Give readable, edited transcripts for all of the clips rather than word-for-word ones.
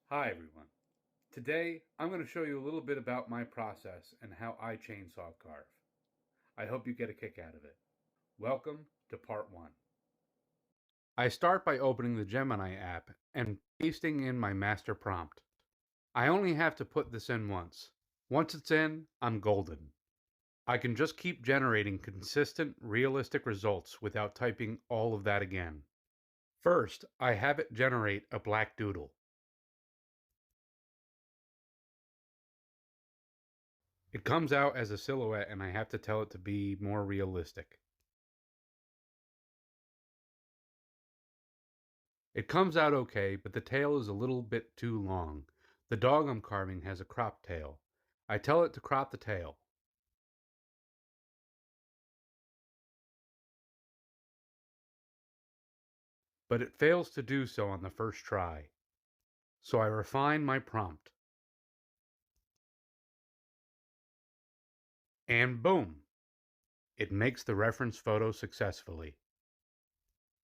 Hi everyone. Today I'm going to show you a little bit about my process and how I chainsaw carve. I hope you get a kick out of it. Welcome to part 1. I start by opening the Gemini app and pasting in my master prompt. I only have to put this in once. Once it's in, I'm golden. I can just keep generating consistent, realistic results without typing all of that again. First, I have it generate a black doodle. It comes out as a silhouette and I have to tell it to be more realistic. It comes out okay, but the tail is a little bit too long. The dog I'm carving has a cropped tail. I tell it to crop the tail. But it fails to do so on the first try. So I refine my prompt. And boom! It makes the reference photo successfully.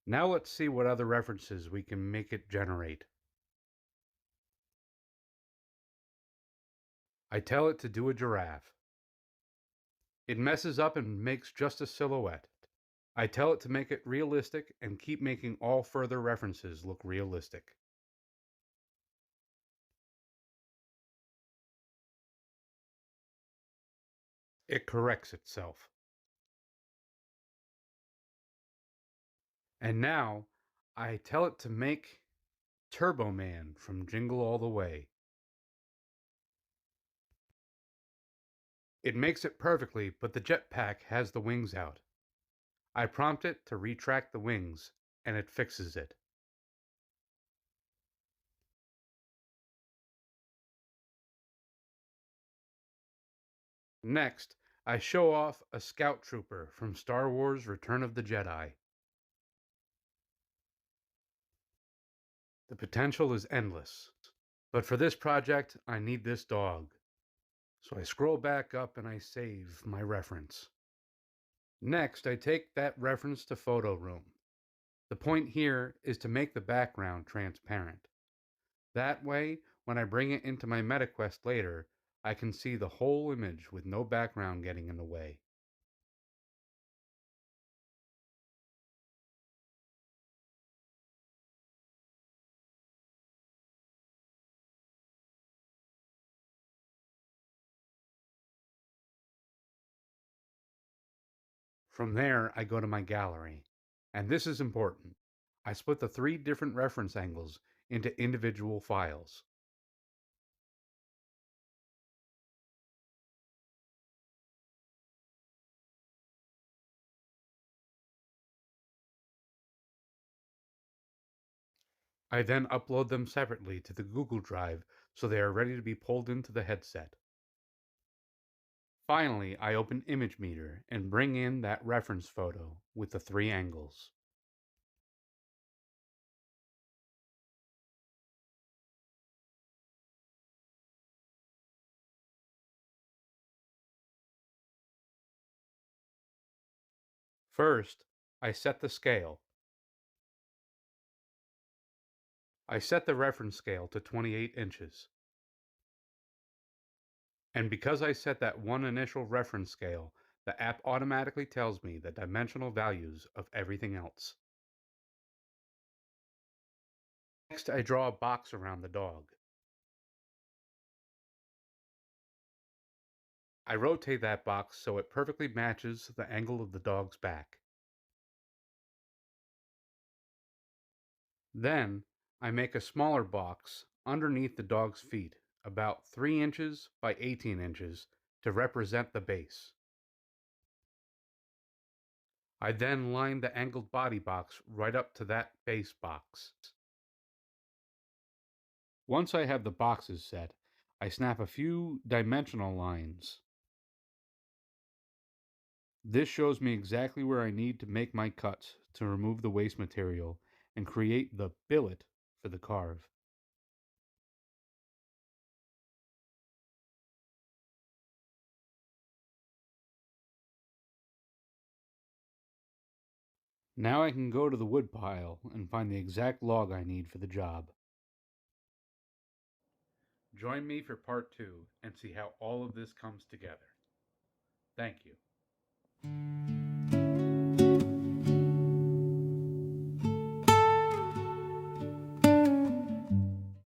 Now let's see what other references we can make it generate. I tell it to do a giraffe. It messes up and makes just a silhouette. I tell it to make it realistic and keep making all further references look realistic. It corrects itself. And now I tell it to make Turbo Man from Jingle All the Way. It makes it perfectly, but the jetpack has the wings out. I prompt it to retract the wings, and it fixes it. Next, I show off a scout trooper from Star Wars Return of the Jedi. The potential is endless. But for this project, I need this dog. So I scroll back up and I save my reference. Next, I take that reference to Photo Room. The point here is to make the background transparent. That way, when I bring it into my MetaQuest later, I can see the whole image with no background getting in the way. From there, I go to my gallery. And this is important. I split the 3 different reference angles into individual files. I then upload them separately to the Google Drive so they are ready to be pulled into the headset. Finally, I open ImageMeter and bring in that reference photo with the 3 angles. First, I set the scale. I set the reference scale to 28 inches. And because I set that one initial reference scale, the app automatically tells me the dimensional values of everything else. Next, I draw a box around the dog. I rotate that box so it perfectly matches the angle of the dog's back. Then, I make a smaller box underneath the dog's feet, about 3 inches by 18 inches, to represent the base. I then line the angled body box right up to that base box. Once I have the boxes set, I snap a few dimensional lines. This shows me exactly where I need to make my cuts to remove the waste material and create the billet for the carve. Now I can go to the wood pile and find the exact log I need for the job. Join me for part 2 and see how all of this comes together. Thank you.